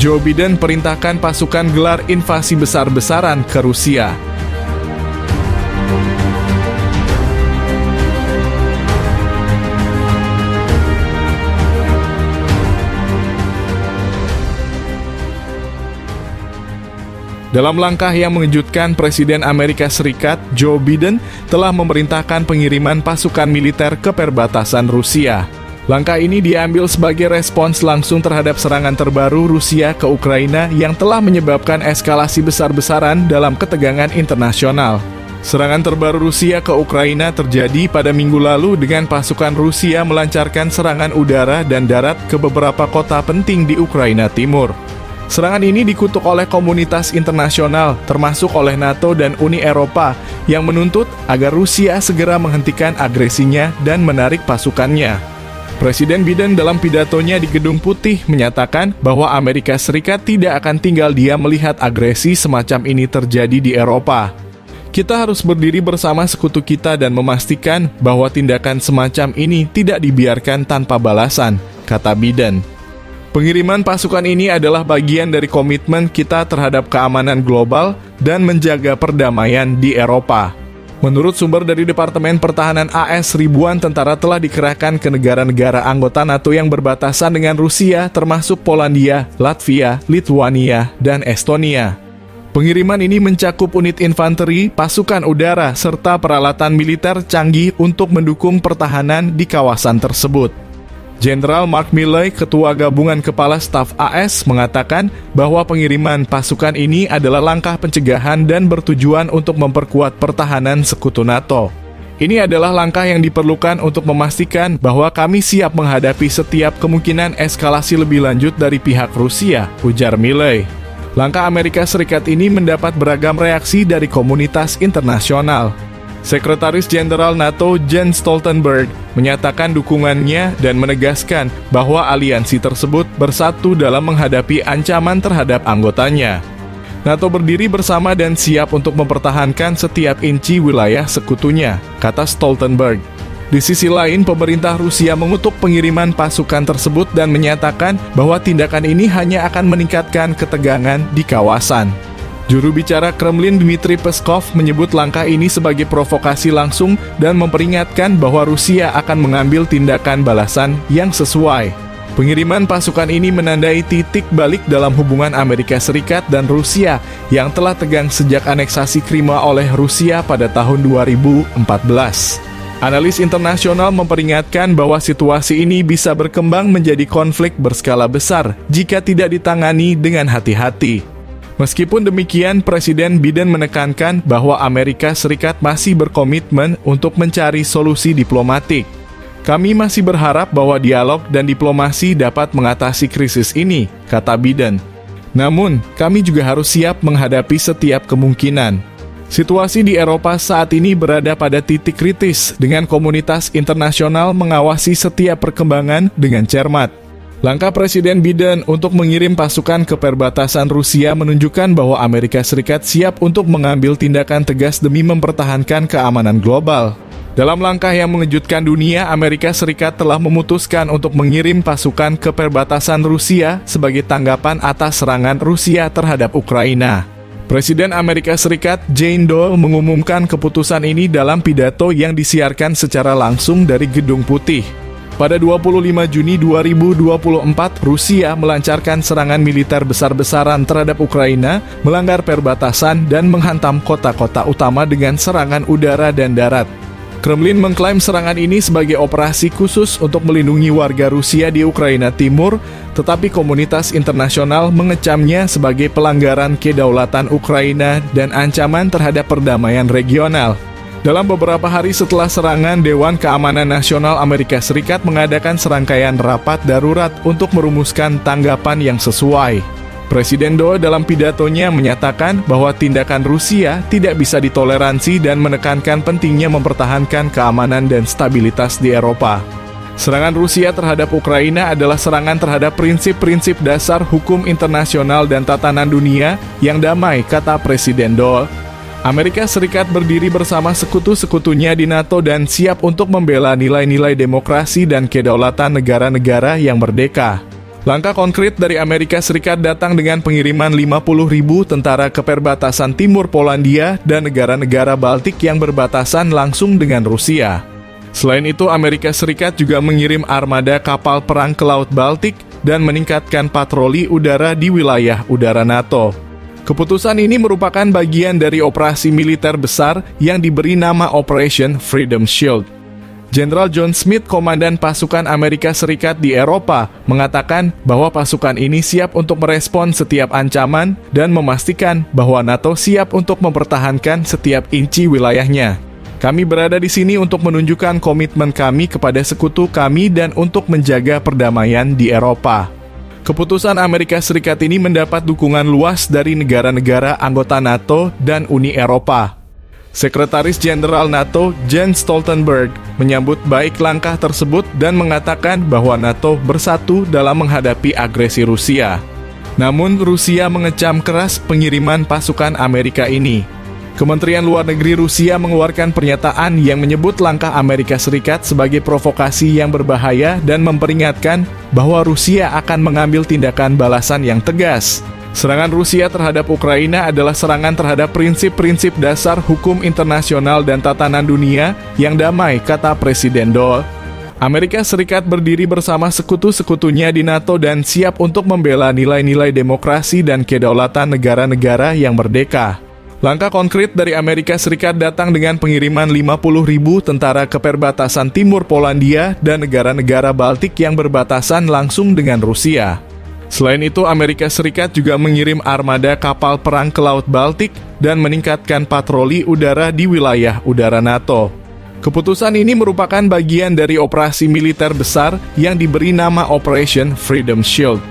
Joe Biden perintahkan pasukan gelar invasi besar-besaran ke Rusia. Dalam langkah yang mengejutkan, Presiden Amerika Serikat Joe Biden telah memerintahkan pengiriman pasukan militer ke perbatasan Rusia. Langkah ini diambil sebagai respons langsung terhadap serangan terbaru Rusia ke Ukraina yang telah menyebabkan eskalasi besar-besaran dalam ketegangan internasional. Serangan terbaru Rusia ke Ukraina terjadi pada minggu lalu dengan pasukan Rusia melancarkan serangan udara dan darat ke beberapa kota penting di Ukraina Timur. Serangan ini dikutuk oleh komunitas internasional, termasuk oleh NATO dan Uni Eropa, yang menuntut agar Rusia segera menghentikan agresinya dan menarik pasukannya. Presiden Biden dalam pidatonya di Gedung Putih menyatakan bahwa Amerika Serikat tidak akan tinggal diam melihat agresi semacam ini terjadi di Eropa. Kita harus berdiri bersama sekutu kita dan memastikan bahwa tindakan semacam ini tidak dibiarkan tanpa balasan, kata Biden. Pengiriman pasukan ini adalah bagian dari komitmen kita terhadap keamanan global dan menjaga perdamaian di Eropa. Menurut sumber dari Departemen Pertahanan AS, ribuan tentara telah dikerahkan ke negara-negara anggota NATO yang berbatasan dengan Rusia, termasuk Polandia, Latvia, Lithuania, dan Estonia. Pengiriman ini mencakup unit infanteri, pasukan udara, serta peralatan militer canggih untuk mendukung pertahanan di kawasan tersebut. Jenderal Mark Milley, Ketua Gabungan Kepala Staf AS, mengatakan bahwa pengiriman pasukan ini adalah langkah pencegahan dan bertujuan untuk memperkuat pertahanan sekutu NATO. Ini adalah langkah yang diperlukan untuk memastikan bahwa kami siap menghadapi setiap kemungkinan eskalasi lebih lanjut dari pihak Rusia, ujar Milley. Langkah Amerika Serikat ini mendapat beragam reaksi dari komunitas internasional. Sekretaris Jenderal NATO Jens Stoltenberg menyatakan dukungannya dan menegaskan bahwa aliansi tersebut bersatu dalam menghadapi ancaman terhadap anggotanya. NATO berdiri bersama dan siap untuk mempertahankan setiap inci wilayah sekutunya, kata Stoltenberg. Di sisi lain, pemerintah Rusia mengutuk pengiriman pasukan tersebut dan menyatakan bahwa tindakan ini hanya akan meningkatkan ketegangan di kawasan. Juru bicara Kremlin Dmitry Peskov menyebut langkah ini sebagai provokasi langsung dan memperingatkan bahwa Rusia akan mengambil tindakan balasan yang sesuai. Pengiriman pasukan ini menandai titik balik dalam hubungan Amerika Serikat dan Rusia yang telah tegang sejak aneksasi Crimea oleh Rusia pada tahun 2014. Analis internasional memperingatkan bahwa situasi ini bisa berkembang menjadi konflik berskala besar jika tidak ditangani dengan hati-hati. Meskipun demikian, Presiden Biden menekankan bahwa Amerika Serikat masih berkomitmen untuk mencari solusi diplomatik. Kami masih berharap bahwa dialog dan diplomasi dapat mengatasi krisis ini, kata Biden. Namun, kami juga harus siap menghadapi setiap kemungkinan. Situasi di Eropa saat ini berada pada titik kritis dengan komunitas internasional mengawasi setiap perkembangan dengan cermat. Langkah Presiden Biden untuk mengirim pasukan ke perbatasan Rusia menunjukkan bahwa Amerika Serikat siap untuk mengambil tindakan tegas demi mempertahankan keamanan global. Dalam langkah yang mengejutkan dunia, Amerika Serikat telah memutuskan untuk mengirim pasukan ke perbatasan Rusia sebagai tanggapan atas serangan Rusia terhadap Ukraina. Presiden Amerika Serikat Jane Doe mengumumkan keputusan ini dalam pidato yang disiarkan secara langsung dari Gedung Putih. Pada 25 Juni 2024, Rusia melancarkan serangan militer besar-besaran terhadap Ukraina, melanggar perbatasan dan menghantam kota-kota utama dengan serangan udara dan darat. Kremlin mengklaim serangan ini sebagai operasi khusus untuk melindungi warga Rusia di Ukraina Timur, tetapi komunitas internasional mengecamnya sebagai pelanggaran kedaulatan Ukraina dan ancaman terhadap perdamaian regional. Dalam beberapa hari setelah serangan, Dewan Keamanan Nasional Amerika Serikat mengadakan serangkaian rapat darurat untuk merumuskan tanggapan yang sesuai. Presiden Doe dalam pidatonya menyatakan bahwa tindakan Rusia tidak bisa ditoleransi dan menekankan pentingnya mempertahankan keamanan dan stabilitas di Eropa. Serangan Rusia terhadap Ukraina adalah serangan terhadap prinsip-prinsip dasar hukum internasional dan tatanan dunia yang damai, kata Presiden Doe. Amerika Serikat berdiri bersama sekutu-sekutunya di NATO dan siap untuk membela nilai-nilai demokrasi dan kedaulatan negara-negara yang merdeka. Langkah konkret dari Amerika Serikat datang dengan pengiriman 50.000 tentara ke perbatasan timur Polandia dan negara-negara Baltik yang berbatasan langsung dengan Rusia. Selain itu, Amerika Serikat juga mengirim armada kapal perang ke Laut Baltik dan meningkatkan patroli udara di wilayah udara NATO. Keputusan ini merupakan bagian dari operasi militer besar yang diberi nama Operation Freedom Shield. Jenderal John Smith, komandan pasukan Amerika Serikat di Eropa, mengatakan bahwa pasukan ini siap untuk merespon setiap ancaman dan memastikan bahwa NATO siap untuk mempertahankan setiap inci wilayahnya. Kami berada di sini untuk menunjukkan komitmen kami kepada sekutu kami dan untuk menjaga perdamaian di Eropa. Keputusan Amerika Serikat ini mendapat dukungan luas dari negara-negara anggota NATO dan Uni Eropa. Sekretaris Jenderal NATO Jens Stoltenberg menyambut baik langkah tersebut dan mengatakan bahwa NATO bersatu dalam menghadapi agresi Rusia. Namun Rusia mengecam keras pengiriman pasukan Amerika ini. Kementerian Luar Negeri Rusia mengeluarkan pernyataan yang menyebut langkah Amerika Serikat sebagai provokasi yang berbahaya dan memperingatkan bahwa Rusia akan mengambil tindakan balasan yang tegas. Serangan Rusia terhadap Ukraina adalah serangan terhadap prinsip-prinsip dasar hukum internasional dan tatanan dunia yang damai, kata Presiden Dole. Amerika Serikat berdiri bersama sekutu-sekutunya di NATO dan siap untuk membela nilai-nilai demokrasi dan kedaulatan negara-negara yang merdeka. Langkah konkret dari Amerika Serikat datang dengan pengiriman 50.000 tentara ke perbatasan timur Polandia dan negara-negara Baltik yang berbatasan langsung dengan Rusia. Selain itu, Amerika Serikat juga mengirim armada kapal perang ke Laut Baltik dan meningkatkan patroli udara di wilayah udara NATO. Keputusan ini merupakan bagian dari operasi militer besar yang diberi nama Operation Freedom Shield.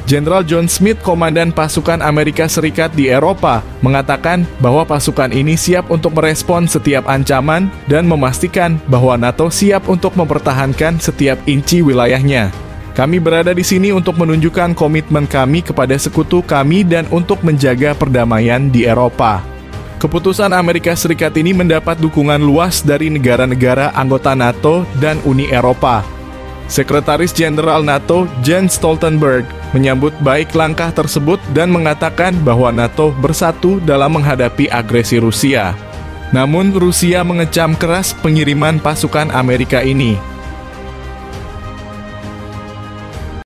Jenderal John Smith, komandan pasukan Amerika Serikat di Eropa, mengatakan bahwa pasukan ini siap untuk merespon setiap ancaman dan memastikan bahwa NATO siap untuk mempertahankan setiap inci wilayahnya. Kami berada di sini untuk menunjukkan komitmen kami kepada sekutu kami dan untuk menjaga perdamaian di Eropa. Keputusan Amerika Serikat ini mendapat dukungan luas dari negara-negara anggota NATO dan Uni Eropa. Sekretaris Jenderal NATO Jens Stoltenberg menyambut baik langkah tersebut dan mengatakan bahwa NATO bersatu dalam menghadapi agresi Rusia. Namun Rusia mengecam keras pengiriman pasukan Amerika ini.